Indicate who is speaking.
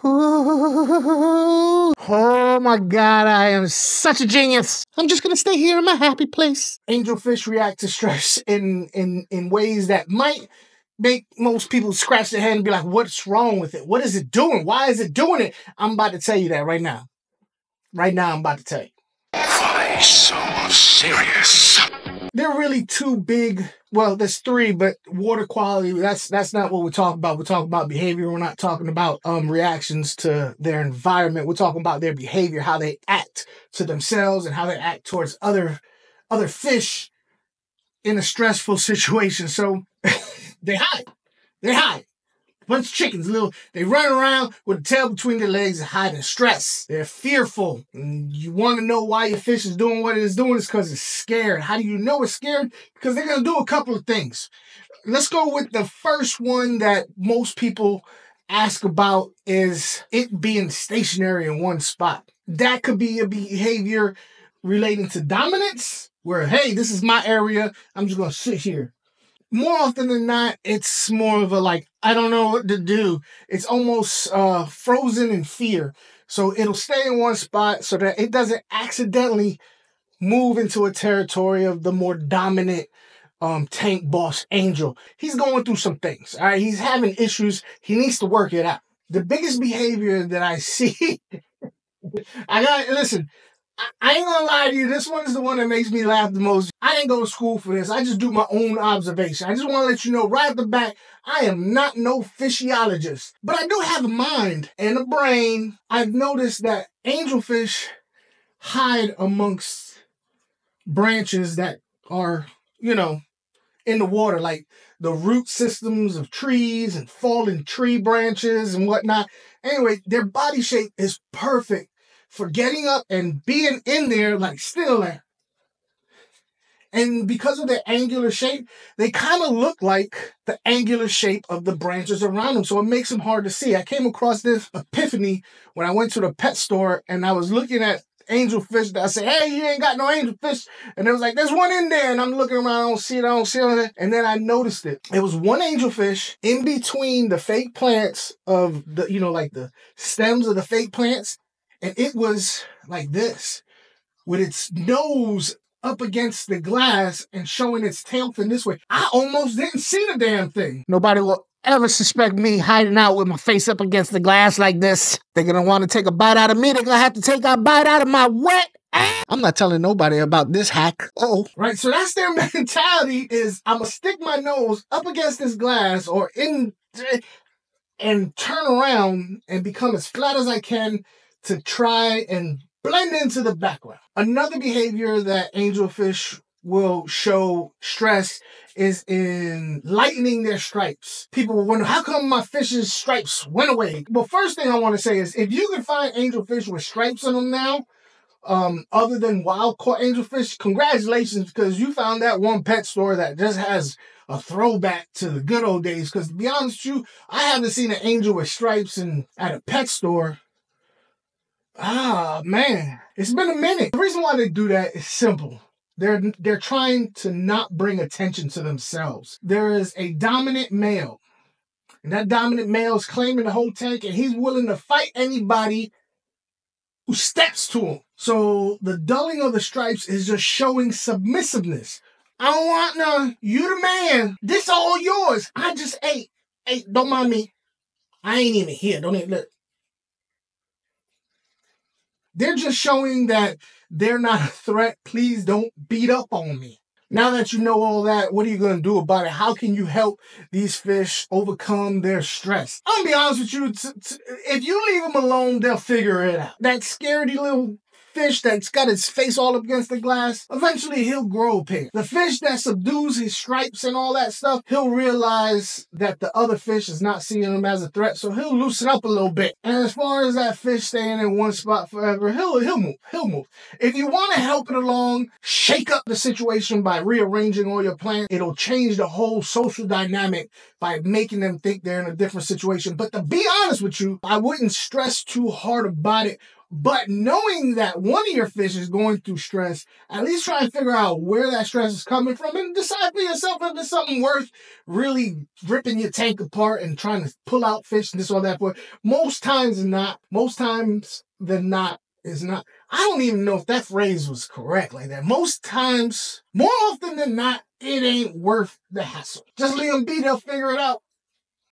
Speaker 1: Oh my God, I am such a genius. I'm just gonna stay here in my happy place. Angelfish react to stress in ways that might make most people scratch their head and be like, what's wrong with it? What is it doing? Why is it doing it? I'm about to tell you that right now. Right now, I'm about to tell you.
Speaker 2: Why so serious?
Speaker 1: There are really two big, well, there's three, but water quality, that's not what we're talking about. We're talking about behavior. We're not talking about reactions to their environment. We're talking about their behavior, how they act to themselves and how they act towards other fish in a stressful situation. So they hide. They hide. Bunch of chickens, they run around with a tail between their legs and hiding stress. They're fearful. And you want to know why your fish is doing what it is doing? It's because it's scared. How do you know it's scared? Because they're going to do a couple of things. Let's go with the first one that most people ask about is it being stationary in one spot. That could be a behavior relating to dominance, where, hey, this is my area. I'm just going to sit here. More often than not, it's more of a like, I don't know what to do. It's almost frozen in fear. So it'll stay in one spot so that it doesn't accidentally move into a territory of the more dominant tank boss Angel. He's going through some things. All right, he's having issues. He needs to work it out. The biggest behavior that I see, listen, I ain't gonna lie to you, this one is the one that makes me laugh the most. I didn't go to school for this. I just do my own observation. I just want to let you know right at the back, I am not no physiologist, but I do have a mind and a brain. I've noticed that angelfish hide amongst branches that are, in the water, like the root systems of trees and fallen tree branches and whatnot. Anyway, their body shape is perfect for getting up and being in there, like still there. And because of their angular shape, they kind of look like the angular shape of the branches around them. So it makes them hard to see. I came across this epiphany when I went to the pet store and I was looking at angelfish. I said, hey, you ain't got no angelfish. And it was like, there's one in there. And I'm looking around, I don't see it. And then I noticed it. It was one angelfish in between the fake plants of the, like the stems of the fake plants. And it was like this, with its nose up against the glass and showing its tail fin this way. I almost didn't see the damn thing. Nobody will ever suspect me hiding out with my face up against the glass like this. They're going to want to take a bite out of me. They're going to have to take a bite out of my wet ass. I'm not telling nobody about this hack. Right, so that's their mentality is I'm going to stick my nose up against this glass or in and turn around and become as flat as I can to try and blend into the background. Another behavior that angelfish will show stress is in lightening their stripes. People will wonder, how come my fish's stripes went away? Well, first thing I want to say is if you can find angelfish with stripes on them now, other than wild caught angelfish, congratulations, because you found that one pet store that just has a throwback to the good old days. Because to be honest with you, I haven't seen an angel with stripes at a pet store. Ah, man, it's been a minute. The reason why they do that is simple. They're trying to not bring attention to themselves. There is a dominant male, and that dominant male is claiming the whole tank, and he's willing to fight anybody who steps to him. So the dulling of the stripes is just showing submissiveness. I don't want none. You the man. This all yours. I just ate. Hey, don't mind me. I ain't even here. Don't even look. They're just showing that they're not a threat. Please don't beat up on me. Now that you know all that, what are you going to do about it? How can you help these fish overcome their stress? I'm going to be honest with you. If you leave them alone, they'll figure it out. That scaredy little fish that's got his face all up against the glass, eventually he'll grow a pair. The fish that subdues his stripes and all that stuff, he'll realize that the other fish is not seeing him as a threat, so he'll loosen up a little bit. And as far as that fish staying in one spot forever, he'll move. If you want to help it along, shake up the situation by rearranging all your plans. It'll change the whole social dynamic by making them think they're in a different situation. But to be honest with you, I wouldn't stress too hard about it But knowing that one of your fish is going through stress, at least try and figure out where that stress is coming from and decide for yourself if it's something worth really ripping your tank apart and trying to pull out fish and this or that. But most times than not, is not. I don't even know if that phrase was correct like that. Most times, more often than not, it ain't worth the hassle. Just leave them be, they'll figure it out.